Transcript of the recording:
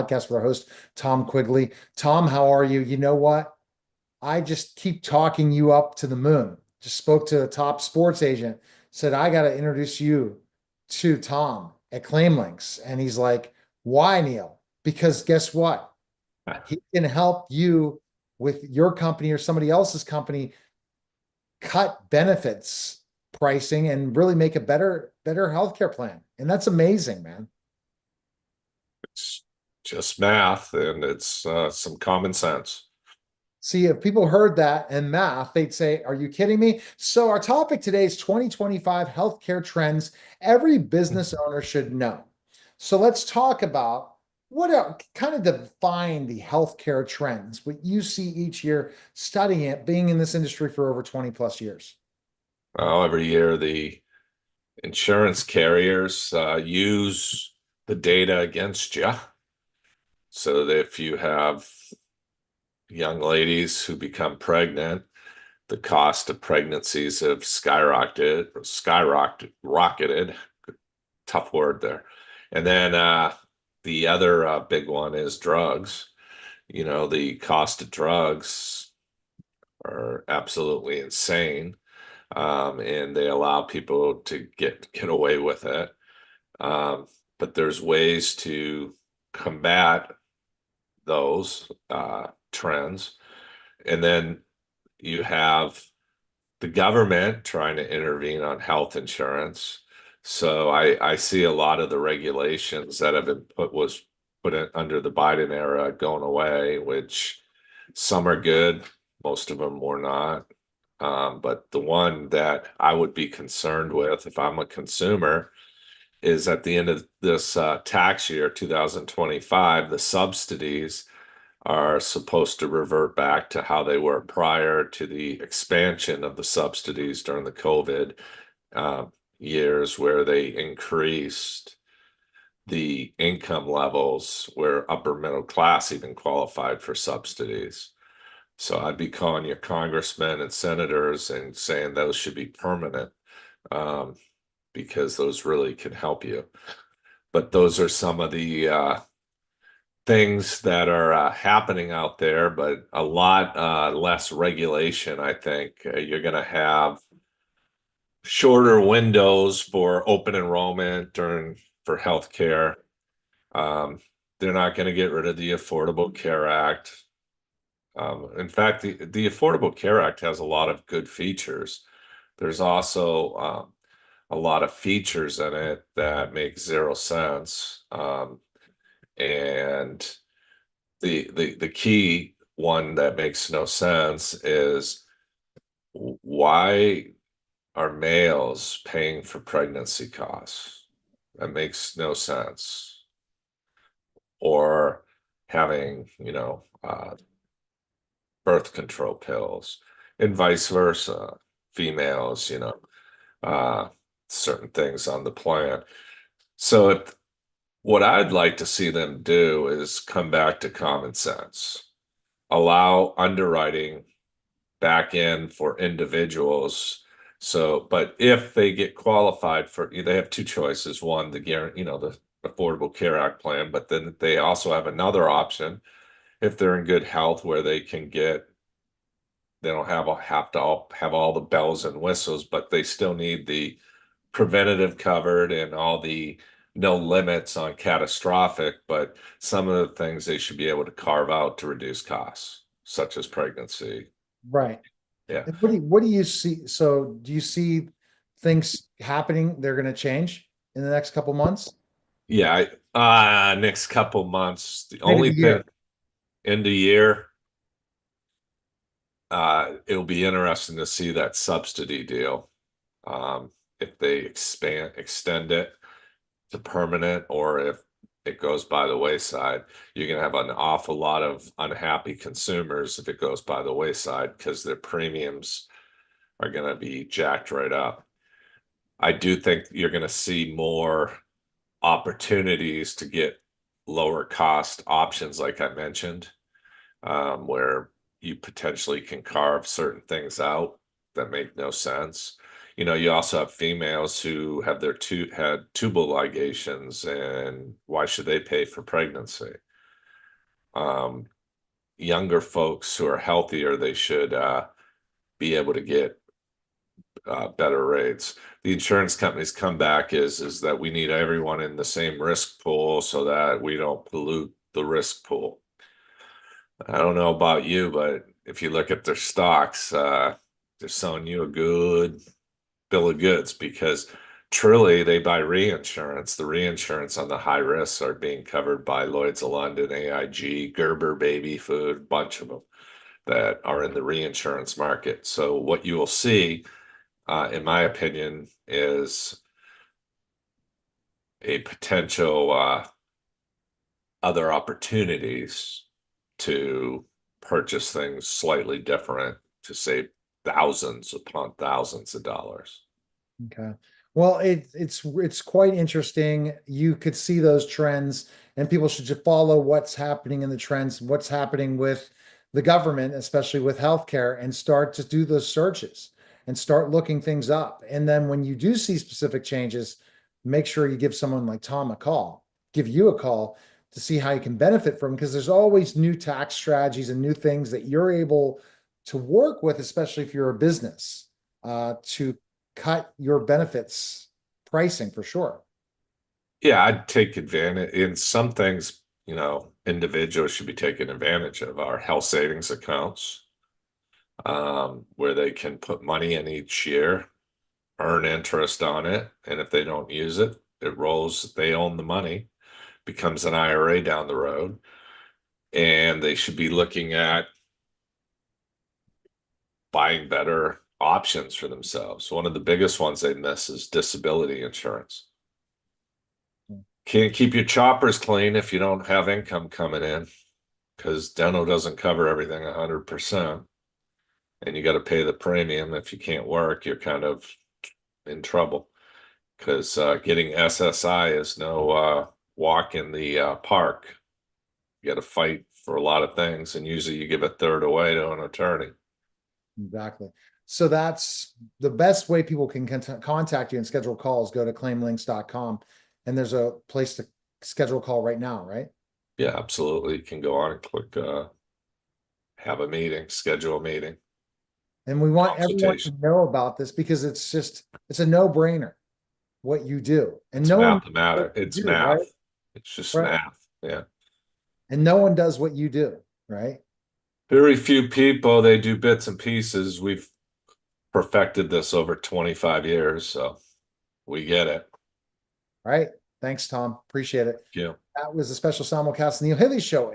podcast with our host, Tom Quigley. Tom, how are you? You know what? I just keep talking you up to the moon. Just spoke to a top sports agent, said, I got to introduce you to Tom at ClaimLinks. And he's like, why, Neil? Because guess what? He can help you with your company or somebody else's company cut benefits pricing and really make a better healthcare plan. And that's amazing, man. It's just math and it's some common sense. See, if people heard that and math, they'd say, are you kidding me? So our topic today is 2025 healthcare trends every business owner should know. So let's talk about what kind of define the healthcare trends, what you see each year studying it, being in this industry for over 20 plus years. Every year, the insurance carriers use the data against you. So that if you have young ladies who become pregnant, the cost of pregnancies have skyrocketed. Tough word there. And then the other big one is drugs. The cost of drugs are absolutely insane, and they allow people to get away with it. But there's ways to combat those trends. And then you have the government trying to intervene on health insurance. So I see a lot of the regulations that have been put under the Biden era going away, which some are good, most of them were not. But the one that I would be concerned with if I'm a consumer is at the end of this tax year, 2025, the subsidies are supposed to revert back to how they were prior to the expansion of the subsidies during the COVID uh, years, where they increased the income levels where upper middle class even qualified for subsidies. So I'd be calling your congressmen and senators and saying those should be permanent, um, because those really can help you. But those are some of the things that are happening out there, but a lot less regulation. I think you're going to have shorter windows for open enrollment during for healthcare. Um, they're not going to get rid of the Affordable Care Act. In fact, the Affordable Care Act has a lot of good features. There's also a lot of features in it that make zero sense. And the key one that makes no sense is why are males paying for pregnancy costs? That makes no sense. Or having, birth control pills and vice versa. Females, uh, certain things on the plan. So what I'd like to see them do is come back to common sense, allow underwriting back in for individuals. So, but if they get qualified for, they have two choices. One, the guarantee, the Affordable Care Act plan, but then they also have another option if they're in good health where they don't have to have all the bells and whistles, but they still need the preventative covered and all the no limits on catastrophic, but some of the things they should be able to carve out to reduce costs, such as pregnancy. Right. Yeah. And what do you see? So do you see things happening? They're going to change in the next couple months, Yeah. Next couple months, the maybe only the thing year. end of year, it'll be interesting to see that subsidy deal. If they extend it to permanent, or if it goes by the wayside. You're going to have an awful lot of unhappy consumers if it goes by the wayside because their premiums are going to be jacked right up. I do think you're going to see more opportunities to get lower cost options, like I mentioned, where you potentially can carve certain things out that make no sense. You also have females who have had tubal ligations, and why should they pay for pregnancy? um, younger folks who are healthier, they should be able to get better rates. The insurance companies come back is that we need everyone in the same risk pool so that we don't pollute the risk pool. I don't know about you, but if you look at their stocks, they're selling you a good bill of goods because truly they buy reinsurance. The reinsurance on the high risks are being covered by Lloyd's of London, AIG, Gerber Baby Food, bunch of them that are in the reinsurance market. So what you will see, in my opinion, is a potential other opportunities to purchase things slightly different to save thousands upon thousands of dollars. Okay. Well, it's quite interesting. You could see those trends, and people should just follow what's happening in the trends, what's happening with the government, especially with healthcare, and start to do those searches and start looking things up. And then when you do see specific changes, make sure you give someone like Tom a call, give you a call to see how you can benefit from, because there's always new tax strategies and new things that you're able to work with, especially if you're a business, to cut your benefits pricing for sure. Yeah, I'd take advantage in some things, individuals should be taking advantage of our health savings accounts, where they can put money in each year, earn interest on it, and if they don't use it, it rolls, they own the money, becomes an IRA down the road, and they should be looking at buying better options for themselves. One of the biggest ones they miss is disability insurance. Can't keep your choppers clean if you don't have income coming in because dental doesn't cover everything 100%. And you got to pay the premium. If you can't work, you're kind of in trouble because getting SSI is no walk in the park. You got to fight for a lot of things, and usually you give a third away to an attorney. Exactly. So that's the best way people can contact you and schedule calls. Go to claimlinks.com, and there's a place to schedule a call right now, right? Yeah, absolutely. You can go on and click have a meeting, schedule a meeting, And we want everyone to consultation. know about this because it's a no-brainer what you do. And It's no one does what mathematics. you It's do, right? math. It's just Right. math. Yeah. And no one does what you do, right? Very few people, they do bits and pieces. We've perfected this over 25 years, so we get it. Right. Thanks, Tom. Appreciate it. Yeah. That was a special simulcast in the Neil Haley Show.